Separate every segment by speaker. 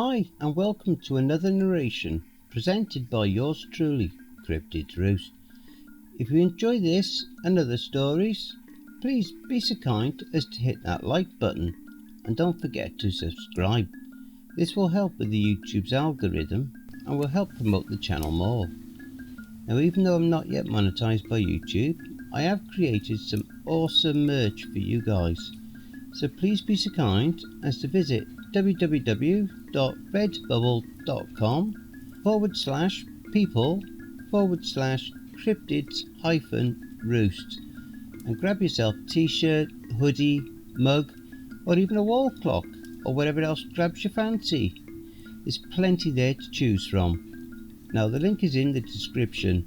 Speaker 1: Hi and welcome to another narration presented by yours truly, Cryptids Roost. If you enjoy this and other stories, please be so kind as to hit that like button and don't forget to subscribe. This will help with the YouTube's algorithm and will help promote the channel more. Now, even though I'm not yet monetized by YouTube, I have created some awesome merch for you guys. So please be so kind as to visit www.redbubble.com/people/cryptids-roost and grab yourself a t-shirt, hoodie, mug or even a wall clock or whatever else grabs your fancy. There's plenty there to choose from. Now the link is in the description,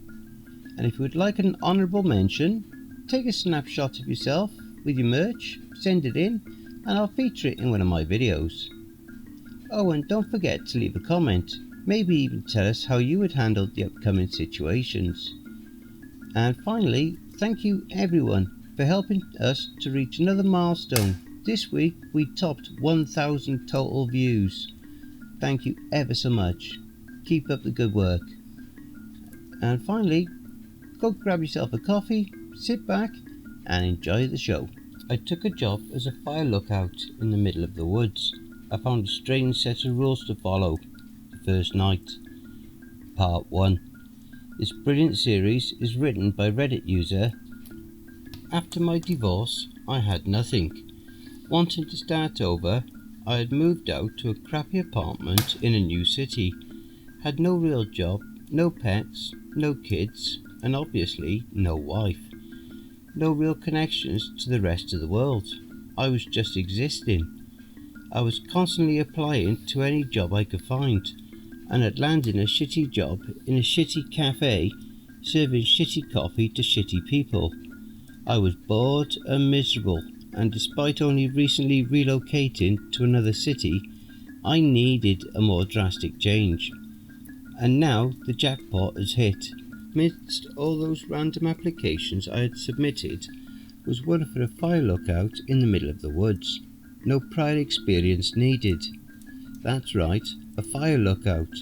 Speaker 1: and if you would like an honourable mention, take a snapshot of yourself with your merch, send it in and I'll feature it in one of my videos. Oh, and don't forget to leave a comment, maybe even tell us how you would handle the upcoming situations. And finally, thank you everyone for helping us to reach another milestone. This week we topped 1,000 total views. Thank you ever so much. Keep up the good work. And finally, go grab yourself a coffee, sit back and enjoy the show. I took a job as a fire lookout in the middle of the woods. I found a strange set of rules to follow. The first night. Part 1. This brilliant series is written by Reddit user. After my divorce, I had nothing. Wanting to start over, I had moved out to a crappy apartment in a new city. Had no real job, no pets, no kids, and obviously no wife. No real connections to the rest of the world. I was just existing. I was constantly applying to any job I could find, and had landed a shitty job in a shitty cafe serving shitty coffee to shitty people. I was bored and miserable, and despite only recently relocating to another city, I needed a more drastic change. And now the jackpot has hit. Amidst all those random applications I had submitted was one for a fire lookout in the middle of the woods. No prior experience needed. That's right, a fire lookout.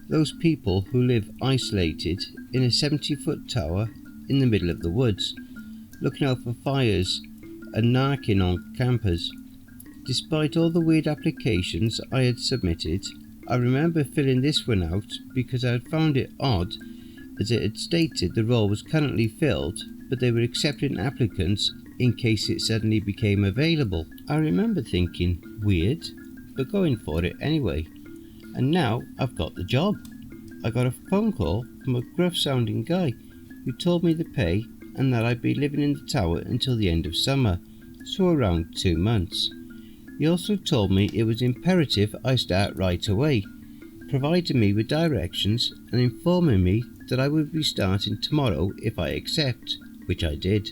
Speaker 1: Those people who live isolated in a 70-foot tower in the middle of the woods, looking out for fires and narking on campers. Despite all the weird applications I had submitted, I remember filling this one out because I had found it odd, as it had stated the role was currently filled, but they were accepting applicants in case it suddenly became available. I remember thinking, weird, but going for it anyway. And now I've got the job. I got a phone call from a gruff sounding guy who told me the pay and that I'd be living in the tower until the end of summer, so around 2 months. He also told me it was imperative I start right away, providing me with directions and informing me that I would be starting tomorrow if I accept, which I did.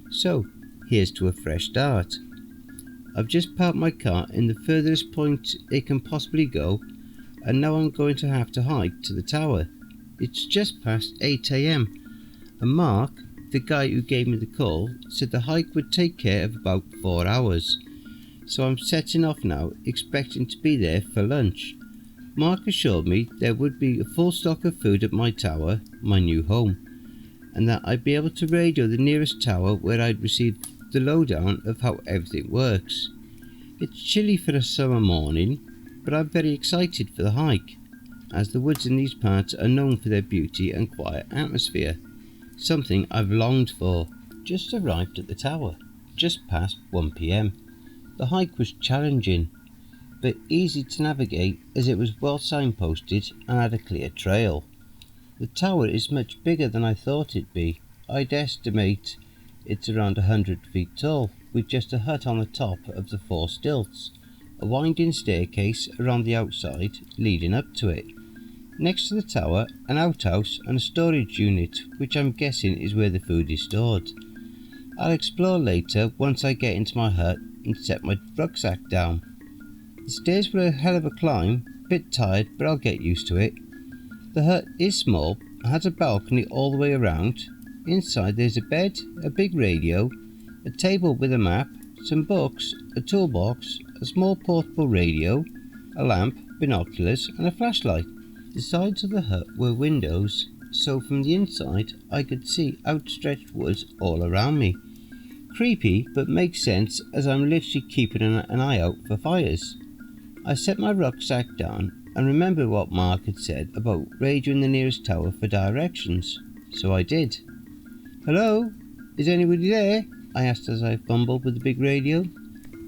Speaker 1: So, here's to a fresh start. I've just parked my car in the furthest point it can possibly go, and now I'm going to have to hike to the tower. It's just past 8 AM, and Mark, the guy who gave me the call, said the hike would take care of about 4 hours. So I'm setting off now, expecting to be there for lunch. Mark assured me there would be a full stock of food at my tower, my new home, and that I'd be able to radio the nearest tower where I'd receive the lowdown of how everything works. It's chilly for a summer morning, but I'm very excited for the hike, as the woods in these parts are known for their beauty and quiet atmosphere, something I've longed for. Just arrived at the tower, just past 1 PM. The hike was challenging, but easy to navigate as it was well signposted and had a clear trail. The tower is much bigger than I thought it'd be. I'd estimate it's around 100 feet tall, with just a hut on the top of the 4 stilts, a winding staircase around the outside leading up to it. Next to the tower, an outhouse and a storage unit, which I'm guessing is where the food is stored. I'll explore later once I get into my hut and set my rucksack down. The stairs were a hell of a climb, bit tired but I'll get used to it. The hut is small and has a balcony all the way around. Inside there's a bed, a big radio, a table with a map, some books, a toolbox, a small portable radio, a lamp, binoculars and a flashlight. The sides of the hut were windows, so from the inside I could see outstretched woods all around me. Creepy, but makes sense as I'm literally keeping an eye out for fires. I set my rucksack down and remembered what Mark had said about radioing the nearest tower for directions, so I did. "Hello? Is anybody there?" I asked as I fumbled with the big radio.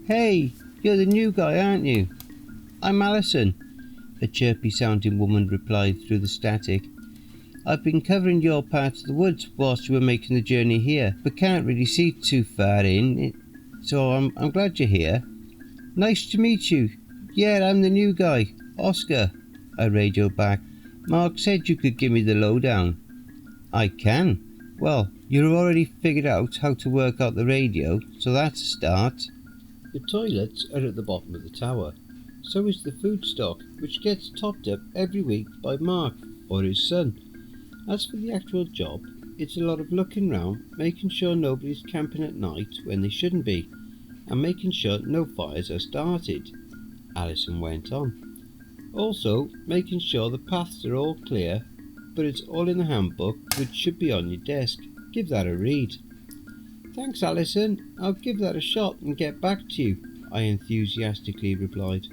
Speaker 1: "Hey, you're the new guy, aren't you?" "I'm Alison," a chirpy sounding woman replied through the static. "I've been covering your part of the woods whilst you were making the journey here, but can't really see too far in, so I'm glad you're here." "Nice to meet you. Yeah, I'm the new guy, Oscar," I radioed back. "Mark said you could give me the lowdown." "I can. Well, you've already figured out how to work out the radio, so that's a start." The toilets are at the bottom of the tower. So is the food stock, which gets topped up every week by Mark or his son. As for the actual job, it's a lot of looking round, making sure nobody's camping at night when they shouldn't be, and making sure no fires are started, Alison went on. Also, making sure the paths are all clear, but it's all in the handbook, which should be on your desk. Give that a read. "Thanks, Alison. I'll give that a shot and get back to you," I enthusiastically replied.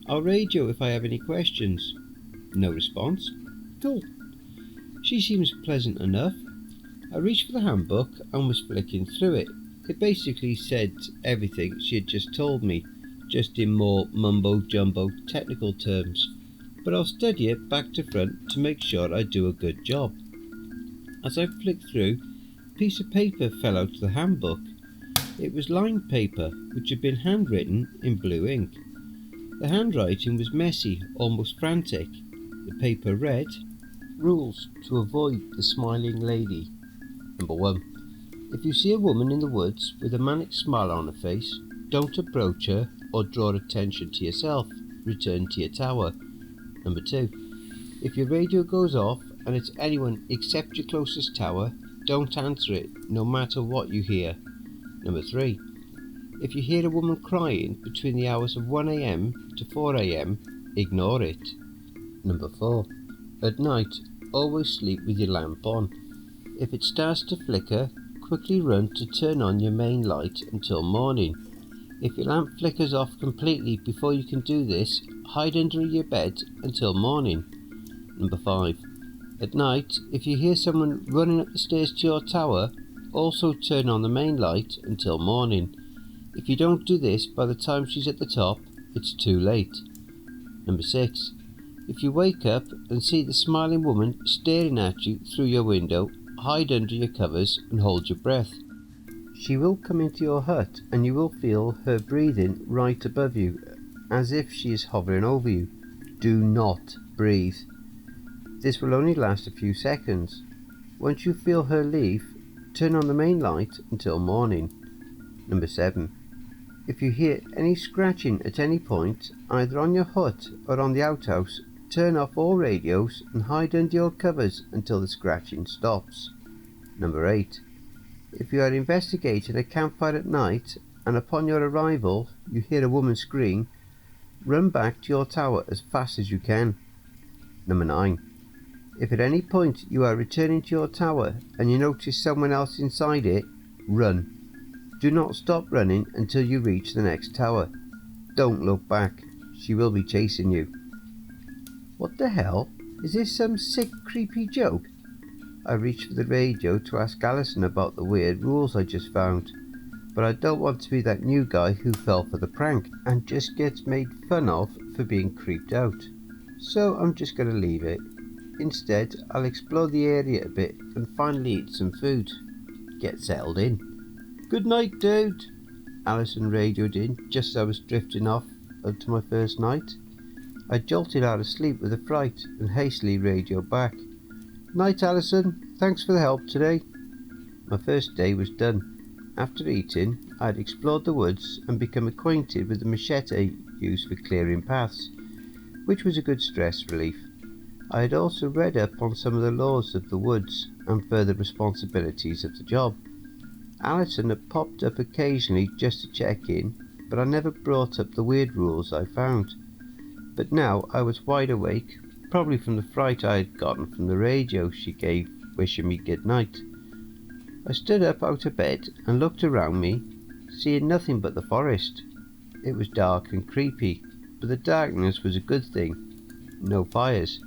Speaker 1: "I'll radio if I have any questions." No response. Cool. She seems pleasant enough. I reached for the handbook and was flicking through it. It basically said everything she had just told me, just in more mumbo-jumbo technical terms, but I'll study it back to front to make sure I do a good job. As I flicked through, a piece of paper fell out of the handbook. It was lined paper, which had been handwritten in blue ink. The handwriting was messy, almost frantic. The paper read, "Rules to avoid the smiling lady. Number 1. If you see a woman in the woods with a manic smile on her face, don't approach her or draw attention to yourself. Return to your tower. Number 2. If your radio goes off and it's anyone except your closest tower, don't answer it, no matter what you hear. Number 3. If you hear a woman crying between the hours of 1 a.m. to 4 a.m, ignore it. Number 4. At night, always sleep with your lamp on. If it starts to flicker, quickly run to turn on your main light until morning. If your lamp flickers off completely before you can do this, hide under your bed until morning. Number 5. At night, if you hear someone running up the stairs to your tower, also turn on the main light until morning. If you don't do this by the time she's at the top, it's too late. Number 6. If you wake up and see the smiling woman staring at you through your window, hide under your covers and hold your breath. She will come into your hut and you will feel her breathing right above you, as if she is hovering over you. Do not breathe. This will only last a few seconds. Once you feel her leave, turn on the main light until morning. Number 7. If you hear any scratching at any point, either on your hut or on the outhouse, turn off all radios and hide under your covers until the scratching stops. Number 8. If you are investigating a campfire at night and upon your arrival you hear a woman scream, run back to your tower as fast as you can. Number 9. If at any point you are returning to your tower and you notice someone else inside it, run. Do not stop running until you reach the next tower. Don't look back. She will be chasing you. What the hell? Is this some sick, creepy joke? I reached for the radio to ask Alison about the weird rules I just found, but I don't want to be that new guy who fell for the prank and just gets made fun of for being creeped out. So I'm just going to leave it. Instead, I'll explore the area a bit and finally eat some food. Get settled in. "Good night, dude," Alison radioed in just as I was drifting off to my first night. I jolted out of sleep with a fright and hastily radioed back. "Night, Alison. Thanks for the help today." My first day was done. After eating, I had explored the woods and become acquainted with the machete used for clearing paths, which was a good stress relief. I had also read up on some of the laws of the woods and further responsibilities of the job. Alison had popped up occasionally just to check in, but I never brought up the weird rules I found. but now I was wide awake, probably from the fright I had gotten from the radio she gave wishing me good night. I stood up out of bed and looked around me, seeing nothing but the forest. It was dark and creepy, but the darkness was a good thing. No fires.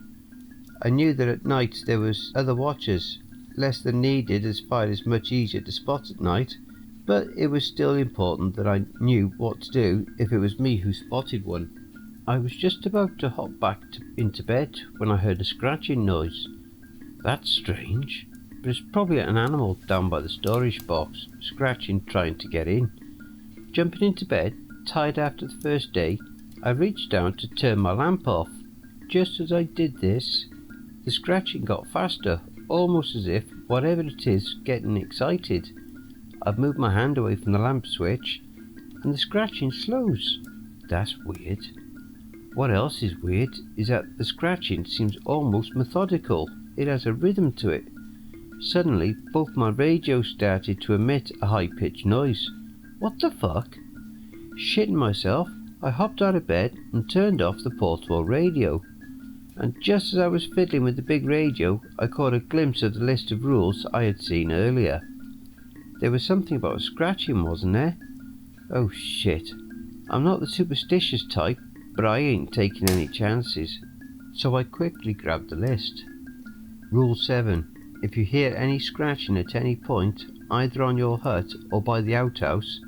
Speaker 1: I knew that at night there was other watchers, less than needed as fire is much easier to spot at night, but it was still important that I knew what to do if it was me who spotted one. I was just about to hop back into bed when I heard a scratching noise. That's strange, but it's probably an animal down by the storage box, scratching trying to get in. Jumping into bed, tired after the first day, I reached down to turn my lamp off. Just as I did this, the scratching got faster, almost as if whatever it is getting excited. I've moved my hand away from the lamp switch, and the scratching slows. That's weird. What else is weird is that the scratching seems almost methodical. It has a rhythm to it. Suddenly, both my radios started to emit a high-pitched noise. What the fuck? Shitting myself, I hopped out of bed and turned off the portable radio. And just as I was fiddling with the big radio, I caught a glimpse of the list of rules I had seen earlier. There was something about scratching, wasn't there? Oh shit. I'm not the superstitious type, but I ain't taking any chances. So I quickly grabbed the list. Rule 7. If you hear any scratching at any point, either on your hut or by the outhouse,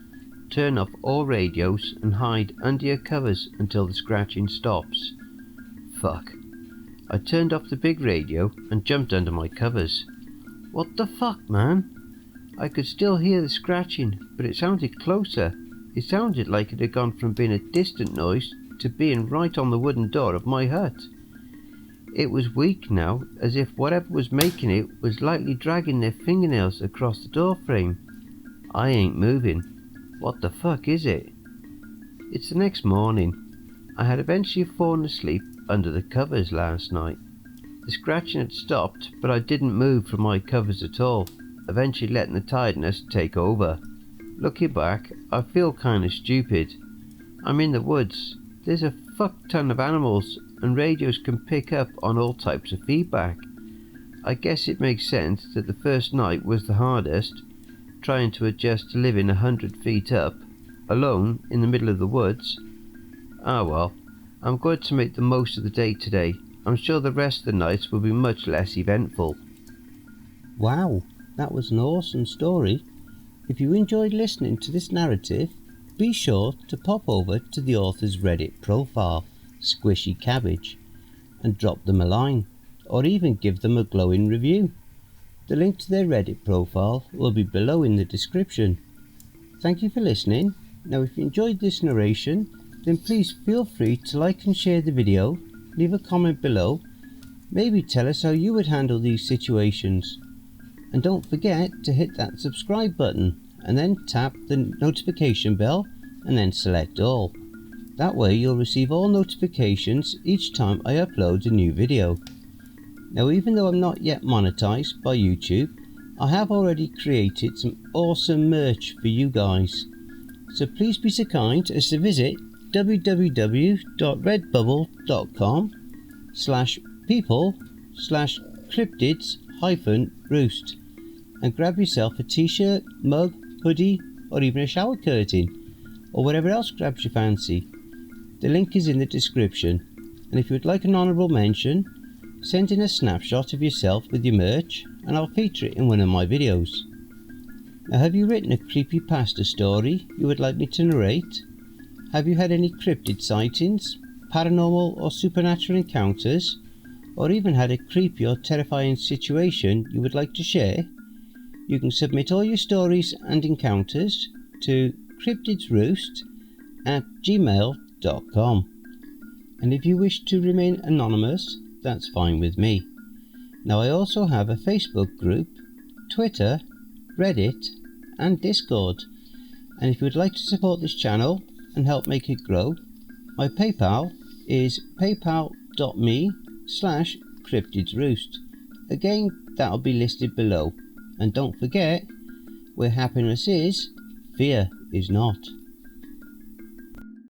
Speaker 1: turn off all radios and hide under your covers until the scratching stops. Fuck. I turned off the big radio and jumped under my covers. What the fuck, man? I could still hear the scratching, but it sounded closer. It sounded like it had gone from being a distant noise to being right on the wooden door of my hut. It was weak now, as if whatever was making it was lightly dragging their fingernails across the door frame. I ain't moving. What the fuck is it? It's the next morning. I had eventually fallen asleep under the covers last night. The scratching had stopped, but I didn't move from my covers at all, eventually letting the tiredness take over. Looking back, I feel kinda stupid. I'm in the woods. There's a fuck ton of animals, and radios can pick up on all types of feedback. I guess it makes sense that the first night was the hardest, trying to adjust to living 100 feet up, alone in the middle of the woods. Ah well, I'm going to make the most of the day today. I'm sure the rest of the nights will be much less eventful. Wow, that was an awesome story. If you enjoyed listening to this narrative, be sure to pop over to the author's Reddit profile, SquishyCabbage, and drop them a line, or even give them a glowing review. The link to their Reddit profile will be below in the description. Thank you for listening. Now if you enjoyed this narration, then please feel free to like and share the video, leave a comment below, maybe tell us how you would handle these situations. And don't forget to hit that subscribe button and then tap the notification bell and then select all. That way you'll receive all notifications each time I upload a new video. Now even though I'm not yet monetized by YouTube, I have already created some awesome merch for you guys. So please be so kind as to visit www.redbubble.com/people/cryptids-roost and grab yourself a t-shirt, mug, hoodie, or even a shower curtain, or whatever else grabs your fancy. The link is in the description, and if you would like an honourable mention, send in a snapshot of yourself with your merch and I'll feature it in one of my videos. Now have you written a creepypasta story you would like me to narrate? Have you had any cryptid sightings, paranormal or supernatural encounters, or even had a creepy or terrifying situation you would like to share? You can submit all your stories and encounters to cryptidsroost@gmail.com. And if you wish to remain anonymous, that's fine with me. Now I also have a Facebook group, Twitter, Reddit and Discord. And if you would like to support this channel and help make it grow, my PayPal is paypal.me/cryptidsroost. Again, that'll be listed below. And don't forget, where happiness is, fear is not.